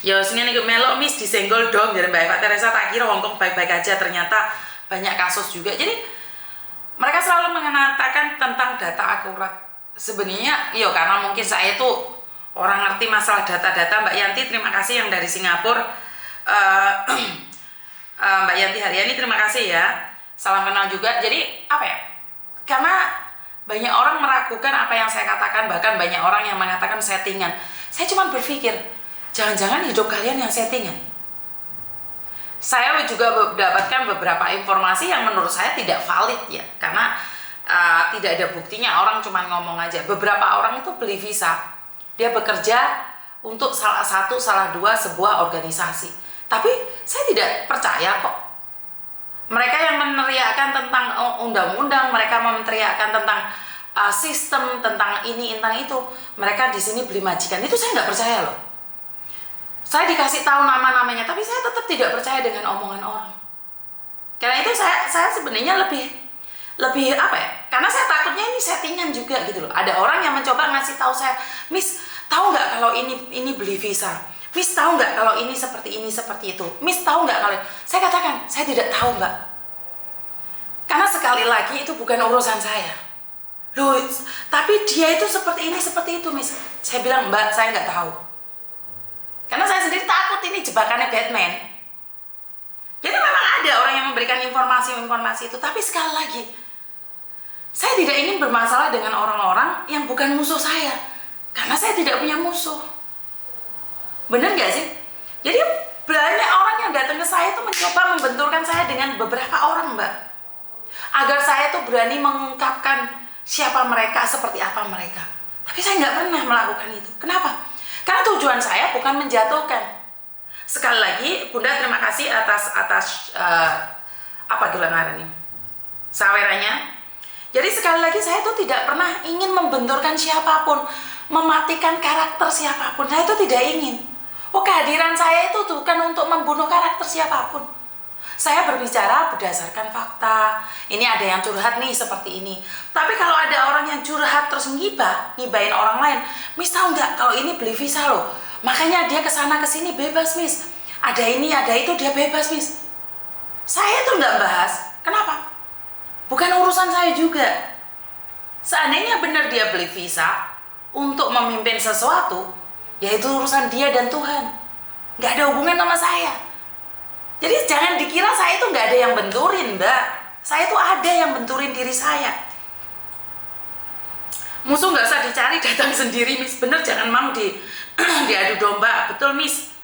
Ya sini nih melok Miss disenggol dong jadi Mbak Eva Teresa, tak kira Hongkong baik-baik aja, ternyata banyak kasus juga. Jadi mereka selalu mengatakan tentang data akurat. Sebenarnya yo karena mungkin saya itu orang ngerti masalah data-data. Mbak Yanti terima kasih yang dari Singapura. Mbak Yanti Haryani terima kasih ya, salam kenal juga. Jadi apa ya, karena banyak orang meragukan apa yang saya katakan, bahkan banyak orang yang mengatakan settingan. Saya cuma berpikir, jangan-jangan hidup kalian yang settingan. Saya juga mendapatkan beberapa informasi yang menurut saya tidak valid ya, karena tidak ada buktinya, orang cuma ngomong aja. Beberapa orang itu beli visa, dia bekerja untuk salah satu, salah dua sebuah organisasi. Tapi saya tidak percaya kok. Mereka yang meneriakkan tentang undang-undang, mereka meneriakkan tentang sistem, tentang ini, tentang itu. Mereka di sini beli majikan, itu saya nggak percaya loh. Saya dikasih tahu nama-namanya, tapi saya tetap tidak percaya dengan omongan orang. Karena itu saya sebenarnya lebih apa ya? Karena saya takutnya ini settingan juga gitu loh. Ada orang yang mencoba ngasih tahu saya, Miss, tahu nggak kalau ini beli visa? Miss, tahu nggak kalau ini seperti itu? Miss, tahu nggak kalau? Saya katakan, saya tidak tahu Mbak. Karena sekali lagi itu bukan urusan saya. Loh, tapi dia itu seperti ini, seperti itu, Miss. Saya bilang, Mbak, saya nggak tahu. Karena saya sendiri takut ini jebakannya Batman. Jadi memang ada orang yang memberikan informasi itu. Tapi sekali lagi, saya tidak ingin bermasalah dengan orang-orang yang bukan musuh saya. Karena saya tidak punya musuh. Bener gak sih? Jadi banyak orang yang datang ke saya itu mencoba membenturkan saya dengan beberapa orang, Mbak. Agar saya tuh berani mengungkapkan siapa mereka, seperti apa mereka. Tapi saya nggak pernah melakukan itu. Kenapa? Karena tujuan saya bukan menjatuhkan. Sekali lagi, Bunda terima kasih atas apa gelangan ini, sawerannya. Jadi sekali lagi saya itu tidak pernah ingin membenturkan siapapun, mematikan karakter siapapun. Saya itu tidak ingin. Kehadiran saya itu bukan untuk membunuh karakter siapapun. Saya berbicara berdasarkan fakta. Ini ada yang curhat nih seperti ini. Tapi kalau ada orang yang curhat terus ngibahin orang lain, Miss tahu nggak kalau ini beli visa loh, makanya dia kesana kesini bebas Miss. Ada ini, ada itu, dia bebas Miss. Saya tuh nggak bahas. Kenapa? Bukan urusan saya juga. Seandainya benar dia beli visa untuk memimpin sesuatu, yaitu urusan dia dan Tuhan. Nggak ada hubungan sama saya. Jadi jangan dikira saya itu nggak ada yang benturin, Mbak. Saya itu ada yang benturin diri saya. Musuh nggak usah dicari, datang sendiri, Miss. Bener, jangan mau diadu domba. Betul, Miss.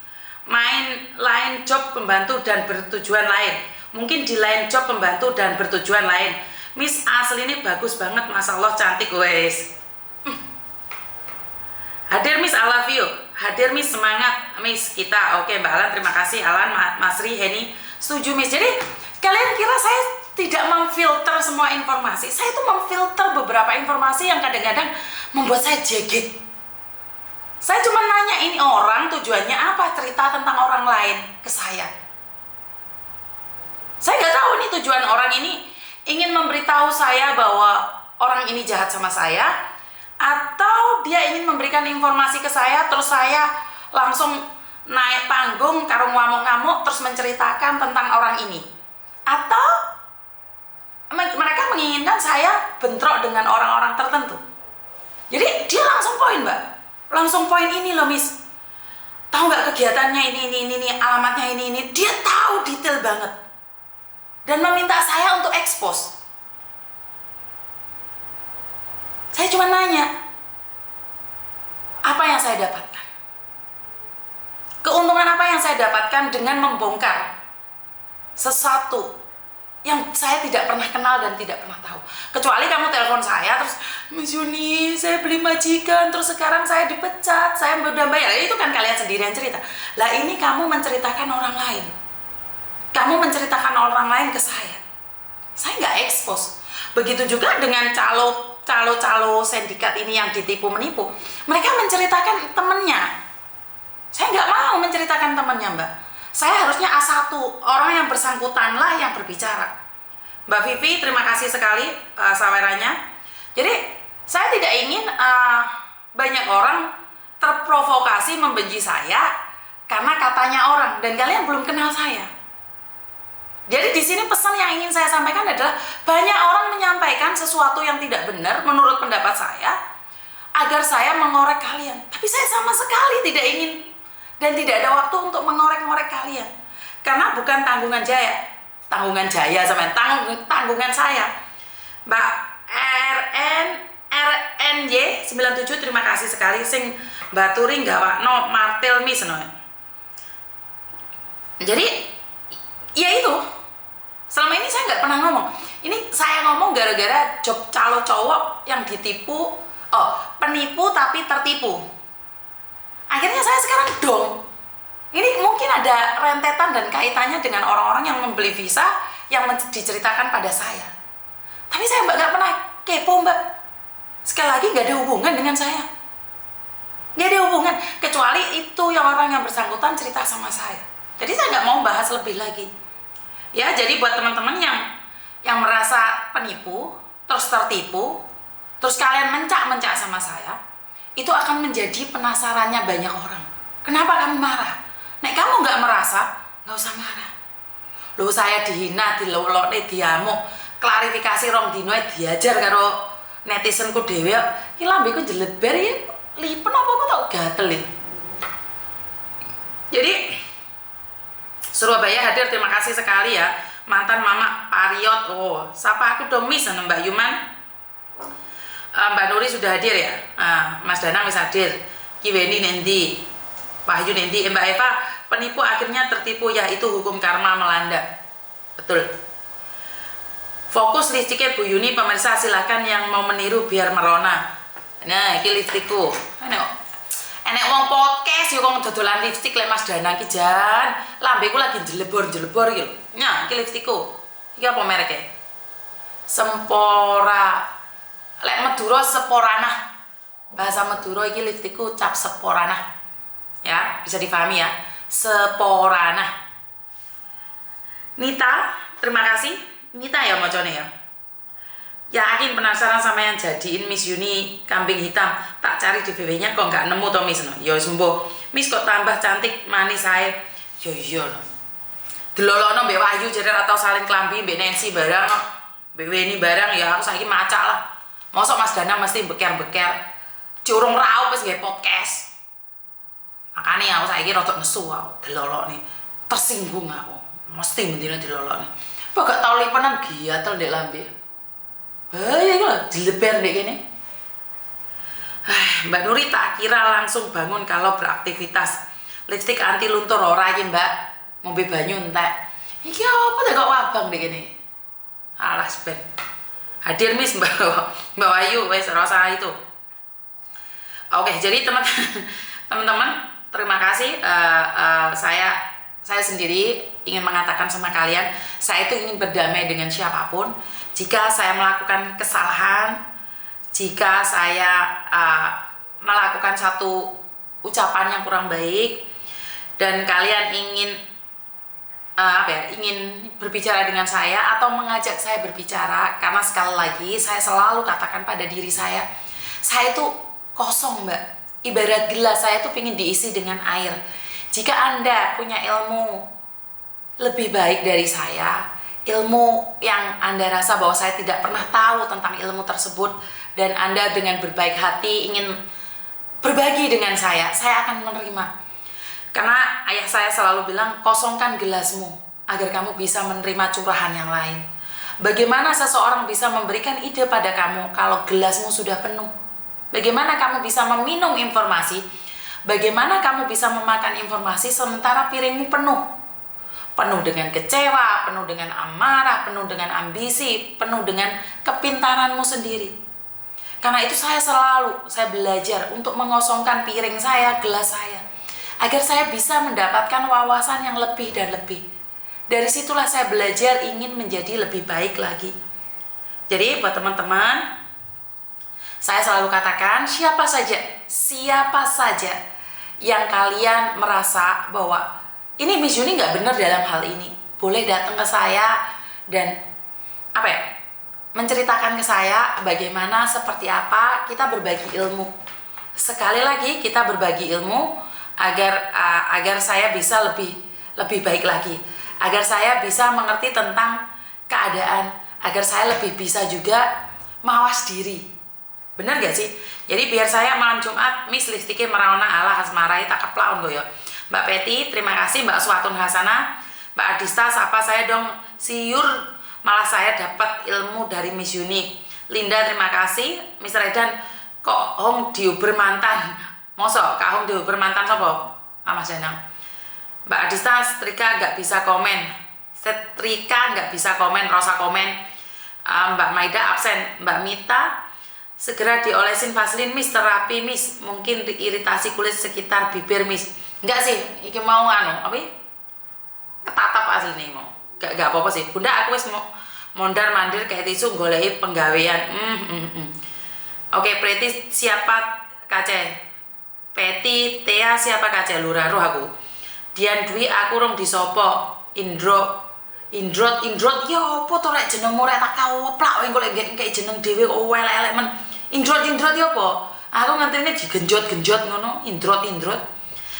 Main lain job pembantu dan bertujuan lain. Mungkin di lain job pembantu dan bertujuan lain. Miss, asli ini bagus banget, Masya Allah, cantik, wes. Hadir Miss, I love you. Hadir Miss, semangat Miss kita. Oke Mbak Alan, terima kasih Alan, Masri, Heni, setuju Miss. Jadi kalian kira saya tidak memfilter semua informasi? Saya itu memfilter beberapa informasi yang kadang-kadang membuat saya jegit. Saya cuma nanya ini orang tujuannya apa, cerita tentang orang lain ke saya. Saya nggak tahu nih tujuan orang ini ingin memberitahu saya bahwa orang ini jahat sama saya, atau dia ingin memberikan informasi ke saya, terus saya langsung naik panggung, karung ngamuk-ngamuk, terus menceritakan tentang orang ini. Atau mereka menginginkan saya bentrok dengan orang-orang tertentu. Jadi dia langsung poin, Mbak. Langsung poin ini loh, Miss. Tahu nggak kegiatannya ini, alamatnya ini. Dia tahu detail banget. Dan meminta saya untuk expose. Saya cuma nanya, apa yang saya dapatkan? Keuntungan apa yang saya dapatkan dengan membongkar sesuatu yang saya tidak pernah kenal dan tidak pernah tahu? Kecuali kamu telepon saya, terus, Miss Yuni, saya beli majikan, terus sekarang saya dipecat, saya udah bayar. Itu kan kalian sendiri yang cerita. Lah ini kamu menceritakan orang lain. Kamu menceritakan orang lain ke saya. Saya nggak expose. Begitu juga dengan calo sindikat ini yang ditipu menipu, mereka menceritakan temennya. Saya nggak mau menceritakan temennya, Mbak. Saya harusnya A1, orang yang bersangkutan lah yang berbicara. Mbak Vivi, terima kasih sekali sawerannya. Jadi saya tidak ingin banyak orang terprovokasi membenci saya karena katanya orang dan kalian belum kenal saya. Jadi di sini pesan yang ingin saya sampaikan adalah banyak orang menyampaikan sesuatu yang tidak benar menurut pendapat saya agar saya mengorek kalian. Tapi saya sama sekali tidak ingin dan tidak ada waktu untuk mengorek-ngorek kalian. Karena bukan tanggungan Jaya sama tanggungan saya. Mbak RNY 97 terima kasih sekali sing baturi gawakno martil mis no. Jadi ya itu. Selama ini saya nggak pernah ngomong. Ini saya ngomong gara-gara job calo cowok yang ditipu, penipu tapi tertipu. Akhirnya saya sekarang dong. Ini mungkin ada rentetan dan kaitannya dengan orang-orang yang membeli visa yang diceritakan pada saya. Tapi saya nggak pernah kepo mbak. Sekali lagi nggak ada hubungan dengan saya. Nggak ada hubungan. Kecuali itu yang orang yang bersangkutan cerita sama saya. Jadi saya nggak mau bahas lebih lagi. Ya, jadi buat teman-teman yang merasa penipu, terus tertipu, terus kalian mencak-mencak sama saya, itu akan menjadi penasarannya banyak orang. Kenapa kamu marah? Nek kamu nggak merasa, nggak usah marah. Loh saya dihina, dilolokne, diamuk, klarifikasi rong dino diajar karo netizenku dhewe. Iki lambeku jeleber ya, lipen apa tau gatel ya. Jadi Surabaya hadir, terima kasih sekali ya. Mantan Mama Pariot, sapa aku dong Miss, Mbak Yuman. Mbak Nuri sudah hadir ya. Mas Danang bisa hadir. Kiweni Nendi, Wahyu Nendi, Mbak Eva, penipu akhirnya tertipu ya, itu hukum karma melanda. Betul. Fokus lipstiknya Bu Yuni, pemirsa silahkan yang mau meniru biar merona. Nah, ini lipstikku. Enek wong podcast yo kok dodolan lipstik lek Mas Danang ki jan. Lambeku lagi jelebor-jelebor iki lho. Nah, iki lipstikku. Iki apa mereknya? Sempora. Lek Madura Seporana. Bahasa Madura iki lipstikku cap Seporana. Ya, bisa dipahami ya. Seporana. Nita, terima kasih. Nita ya macane ya. Yakin penasaran sama yang jadiin Miss Yuni kambing hitam, tak cari di VW-nya kok nggak nemu toh Miss no. Yo sembuh Miss kok tambah cantik manis saya. Yo iya no. Delolono Mbak Wahyu jadi atau saling kelambi Mbak Nancy barang Mbak Weni barang ya aku saiki macak lah. Mosok Mas Danang mesti beker-beker curung raup wis nggih podcast. Makane aku saiki rada nesu aku delolone. Tersinggung aku. Mesti mendina delolone. Kok gak tau lipenan giatel ndek lambe. Ya itu lah, dilebar deh gini. Mbak Nuri tak kira langsung bangun kalau beraktivitas. Lipstik anti luntur ora iki mbak. Ngombe banyu entek. Iki apa tak kok wabang deh gini. Alas ben. Hadir Miss Mbak Wayu, wes rasa itu. Oke, jadi teman-teman terima kasih. Saya sendiri ingin mengatakan sama kalian, saya itu ingin berdamai dengan siapapun. Jika saya melakukan kesalahan, jika saya melakukan satu ucapan yang kurang baik, dan kalian ingin ingin berbicara dengan saya atau mengajak saya berbicara, karena sekali lagi saya selalu katakan pada diri saya itu kosong mbak. Ibarat gelas saya itu ingin diisi dengan air. Jika Anda punya ilmu lebih baik dari saya, ilmu yang Anda rasa bahwa saya tidak pernah tahu tentang ilmu tersebut, dan Anda dengan berbaik hati ingin berbagi dengan saya akan menerima. Karena ayah saya selalu bilang, kosongkan gelasmu agar kamu bisa menerima curahan yang lain. Bagaimana seseorang bisa memberikan ide pada kamu kalau gelasmu sudah penuh? Bagaimana kamu bisa meminum informasi? Bagaimana kamu bisa memakan informasi sementara piringmu penuh? Penuh dengan kecewa, penuh dengan amarah, penuh dengan ambisi, penuh dengan kepintaranmu sendiri. Karena itu saya belajar untuk mengosongkan piring saya, gelas saya, agar saya bisa mendapatkan wawasan yang lebih dan lebih. Dari situlah saya belajar ingin menjadi lebih baik lagi. Jadi buat teman-teman, saya selalu katakan siapa saja yang kalian merasa bahwa ini Miss Yuni nggak benar dalam hal ini, boleh datang ke saya dan menceritakan ke saya bagaimana, seperti apa kita berbagi ilmu. Sekali lagi kita berbagi ilmu agar saya bisa lebih baik lagi, agar saya bisa mengerti tentang keadaan, agar saya lebih bisa juga mawas diri. Bener gak sih? Jadi biar saya malam Jumat Miss listike merawana ala asmarai tak keplaun goyo. Mbak Peti, terima kasih. Mbak Suatun Hasana, Mbak Adista, sapa saya dong. Siur, malah saya dapat ilmu dari Miss Yuni. Linda, terima kasih. Miss Redan, kok Hong diuber mantan? Mosok, Kak Hong diuber mantan apa? Mas Danang. Mbak Adista, setrika nggak bisa komen. Setrika nggak bisa komen, rasa komen. Mbak Maida absen. Mbak Mita, segera diolesin Vaseline Miss, terapi Miss, mungkin iritasi kulit sekitar bibir Miss. Enggak sih, iki mau apa ketatap asli nih mau. Gak apa-apa sih. Bunda aku wis mau mondar mandir kayak tisu goleki penggawean. Oke, Preti siapa kace? Peti Tea siapa kace? Lurah roh aku. Dian Dwi aku rong disopo. Indrot ya apa to rek jenengmu rek tak kawoplak kowe golek kayak jeneng dhewe kok elek-elek men. Indrot ya apa? Aku ngenteni digenjot-genjot ngono, Indrot.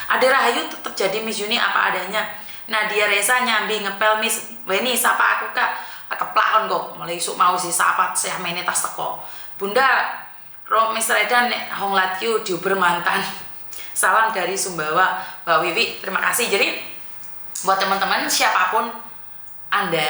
Ada Rahayu tetap jadi Miss Yuni apa adanya. Nadia Resa nyambi ngepel Miss. Weni sapa aku Kak. Keplakon kok. Mulai isuk mau si sapat saya mene tas teko. Bunda Miss Redan Hong Latyu diuber mantan. Salam dari Sumbawa, Mbak Wiwi. Terima kasih. Jadi buat teman-teman siapapun Anda,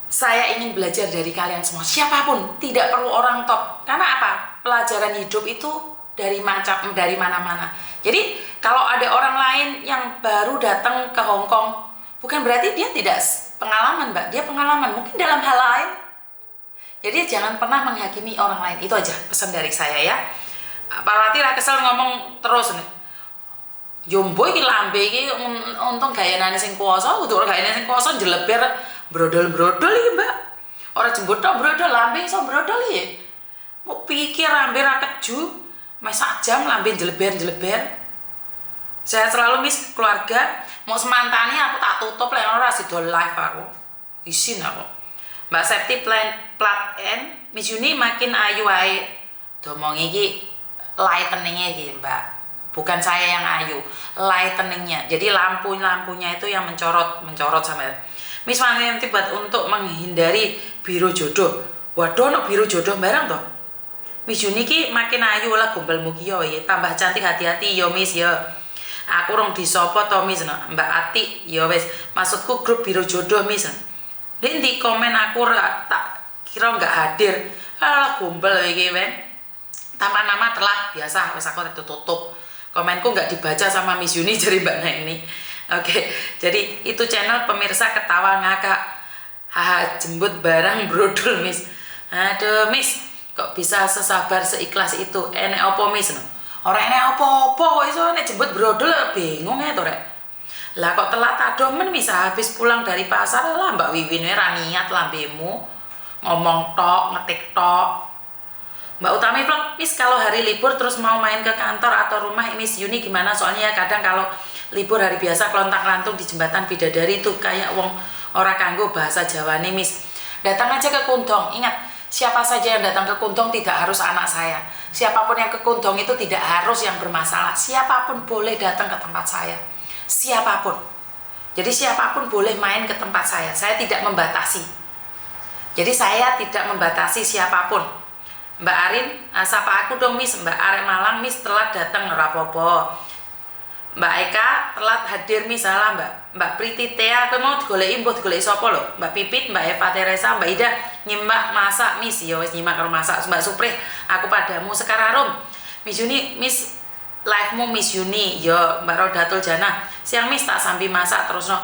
saya ingin belajar dari kalian semua. Siapapun, tidak perlu orang top. Karena apa? Pelajaran hidup itu dari mana-mana. Jadi kalau ada orang lain yang baru datang ke Hong Kong, bukan berarti dia tidak pengalaman, Mbak. Dia pengalaman mungkin dalam hal lain. Jadi jangan pernah menghakimi orang lain. Itu aja pesan dari saya ya. Pak Rati ra kesel ngomong terus nih. Yombo iki lambe iki untung gayanane sing kuwasa, kudu gayanane sing kuwasa jeleber brodol-brodol iki, Mbak. Ora jembut tok brodol, lambe iso brodol iki. Mau pikir lambe ra keju. Mas sak jam lambe jeleber. Saya selalu Miss keluarga, mau semantani aku tak tutup lek ora sido live aku. Isin aku. Mbak Septi plat N, Miss Yuni makin ayu ae. Domong iki lightning-nya iki, Mbak. Bukan saya yang ayu, lightning-nya. Jadi lampunya itu yang mencorot sama. Miss Vanity buat untuk menghindari biru jodoh. Waduh, no biru jodoh bareng toh. Miss Yuni ki makin ayu lah gombelmu ki yo tambah cantik hati-hati yo Miss yo. Aku rong disopo to Miss no. Mbak Ati yo wes maksudku grup biru jodoh Miss. Di komen aku tak kira nggak hadir. Alah gombel iki men. Tanpa nama telat biasa wes aku tutup. Komenku nggak dibaca sama Miss Yuni jadi Mbak Nah ini. Oke, jadi itu channel pemirsa ketawa ngakak. Haha jembut barang brodol Miss. Aduh Miss, kok bisa sesabar seikhlas itu? Enek apa Miss no? Ora enek apa-apa kok iso nek jemput brodol bingung ya to rek. Lah kok telat adomen Miss habis pulang dari pasar lah Mbak Wiwin ra niat lambemu ngomong tok ngetik tok. Mbak Utami vlog Miss kalau hari libur terus mau main ke kantor atau rumah Miss Yuni gimana? Soalnya ya kadang kalau libur hari biasa kelontang-lantung di jembatan Bidadari itu kayak wong ora kanggo bahasa Jawane Miss. Datang aja ke Kundong. Ingat siapa saja yang datang ke Kundong tidak harus anak saya. Siapapun yang ke Kundong itu tidak harus yang bermasalah. Siapapun boleh datang ke tempat saya. Siapapun. Jadi siapapun boleh main ke tempat saya. Saya tidak membatasi. Jadi saya tidak membatasi siapapun. Mbak Arin, sapa aku dong Miss. Mbak Arek Malang Miss telat datang rapopo. Mbak Eka telat hadir Miss salah Mbak Priti Tea aku mau digoleki mbuh digoleki sapa lho. Mbak Pipit, Mbak Eva Teresa, Mbak Ida nyimak masak Miss ya wis nyimak karo masak. Mbak Suprih aku padamu sekarang Miss Yuni Miss live-mu Miss Yuni yo Mbak Rodatul Jana siang Miss tak sambil masak terus no.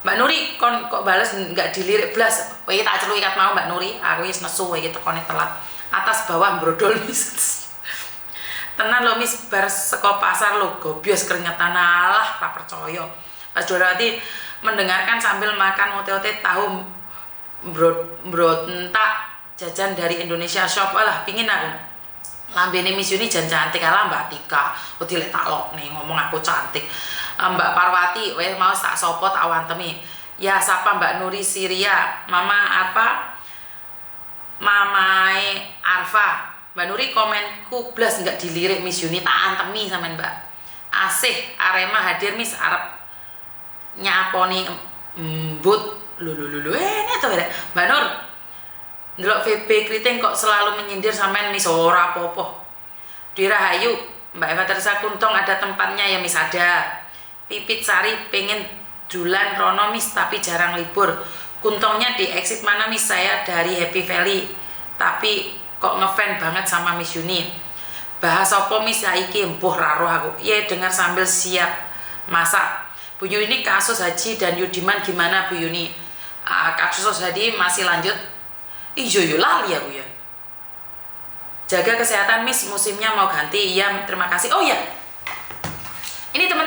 Mbak Nuri kok bales nggak dilirik blas. Kowe tak celuki kat mau Mbak Nuri aku wis nesu kowe iki tekone telat. Atas bawah brodol Miss. Tenan lo Miss bar seko pasar lo gobios keringetan alah tak percaya. Pas Dorati mendengarkan sambil makan ote-ote tahu brot entak jajan dari Indonesia Shop lah pingin aku. Lambene Miss Yuni jan cantik ala Mbak Tika. Wedi lek tak lok nih ngomong aku cantik. Mbak Parwati wes mau tak sopot awan temi. Ya sapa Mbak Nuri Syria, Mama apa? Mamae Arfa. Mbak Nuri komenku blas nggak dilirik Miss Yuni, tak antemi sama Mbak. Asih Arema hadir Miss Arab nyaponi embut lulu ini tuh beda. Mbak Nur ndelok VB Kriting kok selalu menyindir sampean Miss, ora apa-apa. Dirahayu Mbak Eva Teresa Kuntong ada tempatnya ya Miss, ada. Pipit Sari pengen dulan Rono Miss tapi jarang libur. Kuntongnya di exit mana Miss? Saya dari Happy Valley tapi kok ngefan banget sama Miss Yuni. Bahas apa Miss saiki empuh raruh aku. Ya dengar sambil siap masak. Bu Yuni kasus Haji dan Yudiman gimana Bu Yuni? Kasus Haji masih lanjut. Iyo lali aku ya. Jaga kesehatan Miss, musimnya mau ganti. Iya terima kasih. Oh ya, ini teman